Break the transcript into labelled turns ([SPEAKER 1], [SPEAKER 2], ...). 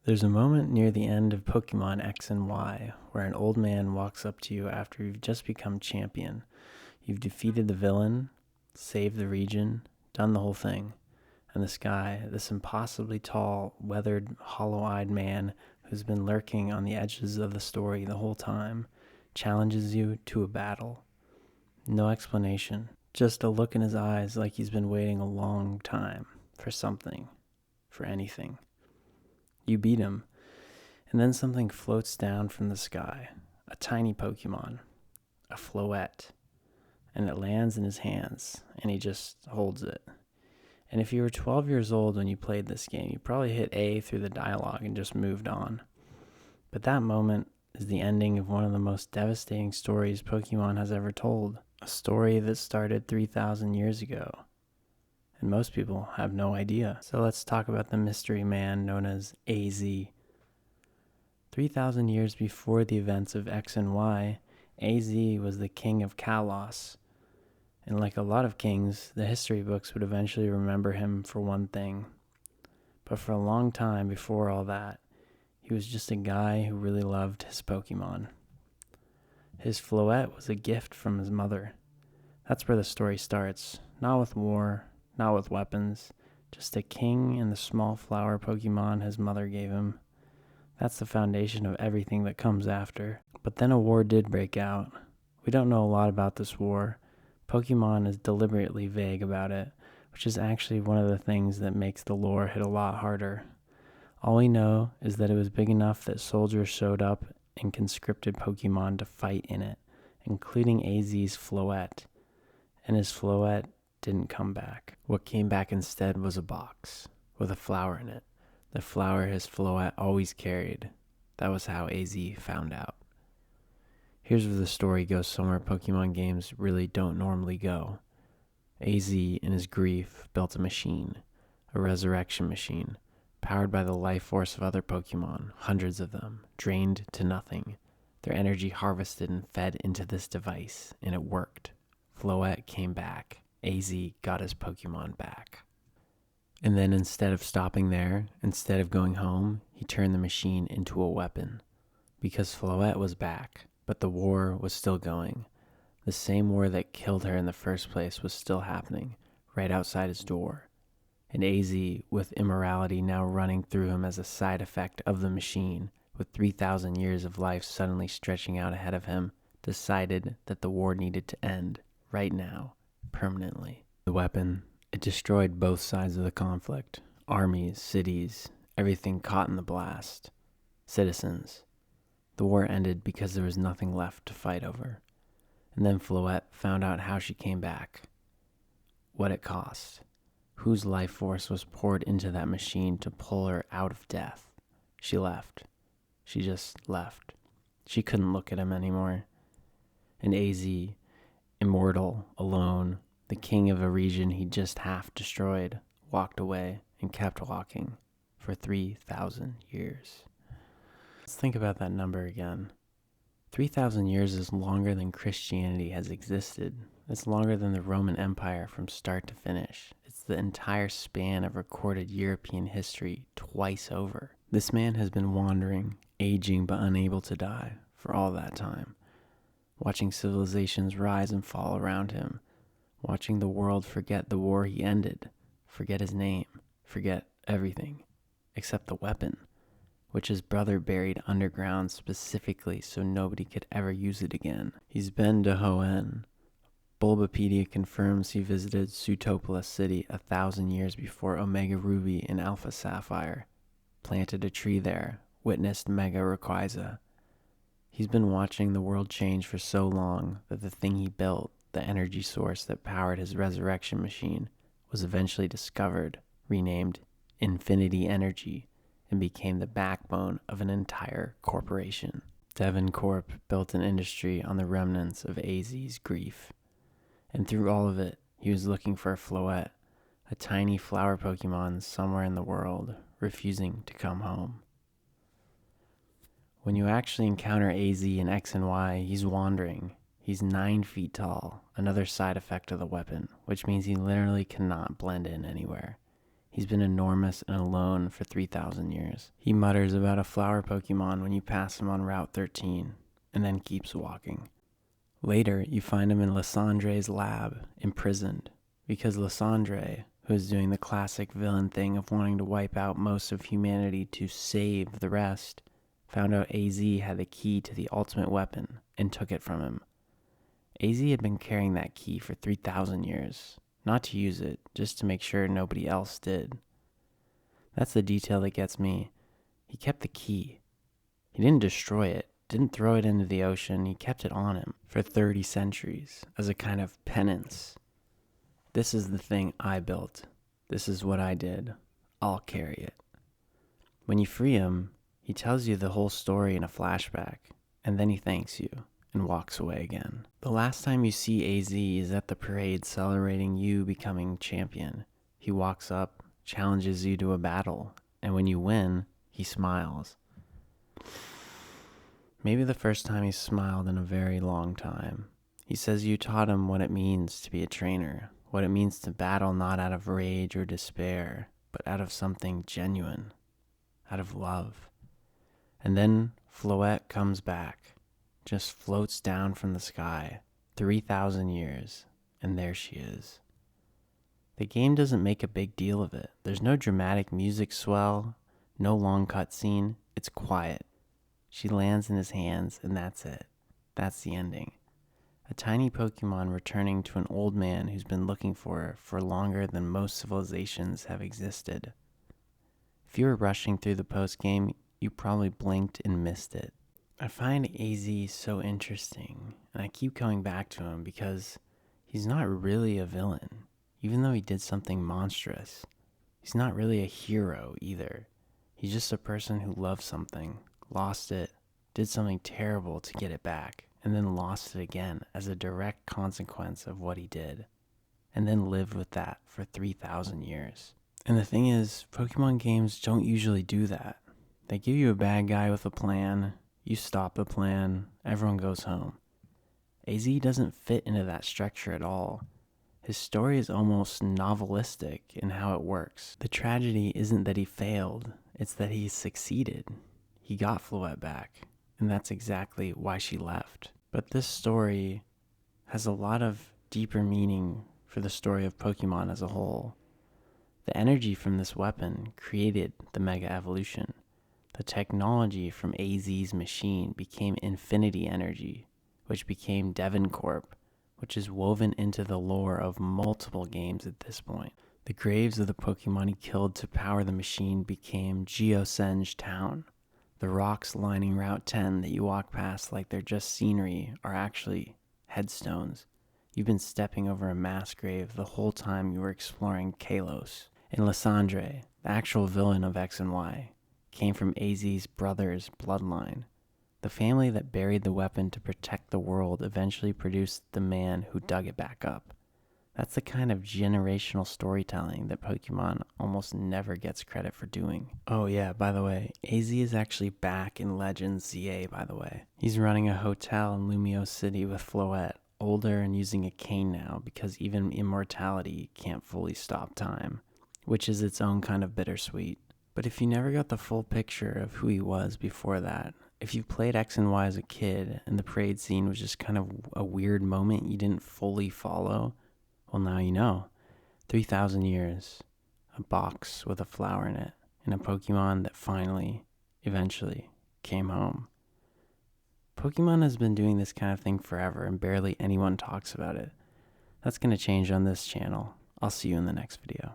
[SPEAKER 1] There's a moment near the end of Pokémon X and Y where an old man walks up to you after you've just become champion. You've defeated the villain, saved the region, done the whole thing. And this guy, this impossibly tall, weathered, hollow-eyed man who's been lurking on the edges of the story the whole time, challenges you to a battle. No explanation, just a look in his eyes like he's been waiting a long time for something, for anything. You beat him, and then something floats down from the sky, a tiny Pokemon, a Floette, and it lands in his hands, and he just holds it. And if you were 12 years old when you played this game, you probably hit A through the dialogue and just moved on. But that moment is the ending of one of the most devastating stories Pokemon has ever told, a story that started 3,000 years ago. And most people have no idea. So let's talk about the mystery man known as AZ. 3,000 years before the events of X and Y, AZ was the king of Kalos. And like a lot of kings, the history books would eventually remember him for one thing. But for a long time before all that, he was just a guy who really loved his Pokemon. His Floette was a gift from his mother. That's where the story starts. Not with war, not with weapons, just a king and the small flower Pokemon his mother gave him. That's the foundation of everything that comes after. But then a war did break out. We don't know a lot about this war. Pokemon is deliberately vague about it, which is actually one of the things that makes the lore hit a lot harder. All we know is that it was big enough that soldiers showed up and conscripted Pokemon to fight in it, including AZ's Floette. And his Floette didn't come back. What came back instead was a box with a flower in it. The flower his Floette always carried. That was how AZ found out. Here's where the story goes somewhere Pokemon games really don't normally go. AZ, in his grief, built a machine, a resurrection machine, powered by the life force of other Pokemon, hundreds of them, drained to nothing. Their energy harvested and fed into this device, and it worked. Floette came back. AZ got his Pokemon back. And then instead of stopping there, instead of going home, he turned the machine into a weapon. Because Floette was back, but the war was still going. The same war that killed her in the first place was still happening, right outside his door. And AZ, with immorality now running through him as a side effect of the machine, with 3,000 years of life suddenly stretching out ahead of him, decided that the war needed to end, right now, permanently. The weapon, it destroyed both sides of the conflict. Armies, cities, everything caught in the blast. Citizens. The war ended because there was nothing left to fight over. And then Floette found out how she came back. What it cost. Whose life force was poured into that machine to pull her out of death. She left. She just left. She couldn't look at him anymore. And AZ, immortal, alone, the king of a region he just half destroyed, walked away and kept walking for 3,000 years. Let's think about that number again. 3,000 years is longer than Christianity has existed. It's longer than the Roman Empire from start to finish. It's the entire span of recorded European history twice over. This man has been wandering, aging but unable to die for all that time. Watching civilizations rise and fall around him. Watching the world forget the war he ended. Forget his name. Forget everything. Except the weapon, which his brother buried underground specifically so nobody could ever use it again. He's been to Hoenn. Bulbapedia confirms he visited Sootopolis City 1,000 years before Omega Ruby and Alpha Sapphire, planted a tree there, witnessed Mega Rayquaza. He's been watching the world change for so long that the thing he built, the energy source that powered his resurrection machine, was eventually discovered, renamed Infinity Energy, and became the backbone of an entire corporation. Devon Corp built an industry on the remnants of AZ's grief. And through all of it, he was looking for a Floette, a tiny flower Pokemon somewhere in the world, refusing to come home. When you actually encounter AZ in X and Y, he's wandering. He's 9 feet tall, another side effect of the weapon, which means he literally cannot blend in anywhere. He's been enormous and alone for 3,000 years. He mutters about a flower Pokemon when you pass him on Route 13, and then keeps walking. Later, you find him in Lysandre's lab, imprisoned, because Lysandre, who is doing the classic villain thing of wanting to wipe out most of humanity to save the rest, found out AZ had the key to the ultimate weapon and took it from him. AZ had been carrying that key for 3,000 years, not to use it, just to make sure nobody else did. That's the detail that gets me. He kept the key. He didn't destroy it, didn't throw it into the ocean, he kept it on him for 30 centuries as a kind of penance. This is the thing I built. This is what I did. I'll carry it. When you free him, he tells you the whole story in a flashback, and then he thanks you and walks away again. The last time you see AZ is at the parade celebrating you becoming champion. He walks up, challenges you to a battle, and when you win, he smiles. Maybe the first time he smiled in a very long time. He says you taught him what it means to be a trainer, what it means to battle not out of rage or despair, but out of something genuine, out of love. And then Floette comes back, just floats down from the sky, 3,000 years, and there she is. The game doesn't make a big deal of it. There's no dramatic music swell, no long cutscene. It's quiet. She lands in his hands, and that's it. That's the ending. A tiny Pokemon returning to an old man who's been looking for her for longer than most civilizations have existed. If you were rushing through the post-game, you probably blinked and missed it. I find AZ so interesting, and I keep coming back to him because he's not really a villain, even though he did something monstrous. He's not really a hero either. He's just a person who loved something, lost it, did something terrible to get it back, and then lost it again as a direct consequence of what he did, and then lived with that for 3,000 years. And the thing is, Pokemon games don't usually do that. They give you a bad guy with a plan, you stop the plan, everyone goes home. AZ doesn't fit into that structure at all. His story is almost novelistic in how it works. The tragedy isn't that he failed, it's that he succeeded. He got Floette back, and that's exactly why she left. But this story has a lot of deeper meaning for the story of Pokemon as a whole. The energy from this weapon created the Mega Evolution. The technology from AZ's machine became Infinity Energy, which became Devincorp, which is woven into the lore of multiple games at this point. The graves of the Pokemon he killed to power the machine became Geosenge Town. The rocks lining Route 10 that you walk past like they're just scenery are actually headstones. You've been stepping over a mass grave the whole time you were exploring Kalos. And Lysandre, the actual villain of X and Y, came from AZ's brother's bloodline. The family that buried the weapon to protect the world eventually produced the man who dug it back up. That's the kind of generational storytelling that Pokemon almost never gets credit for doing. Oh yeah, by the way, AZ is actually back in Legends ZA, by the way. He's running a hotel in Lumio City with Floette, older and using a cane now because even immortality can't fully stop time, which is its own kind of bittersweet. But if you never got the full picture of who he was before that, if you played X and Y as a kid and the parade scene was just kind of a weird moment you didn't fully follow, well, now you know. 3,000 years, a box with a flower in it, and a Pokemon that finally, eventually, came home. Pokemon has been doing this kind of thing forever and barely anyone talks about it. That's going to change on this channel. I'll see you in the next video.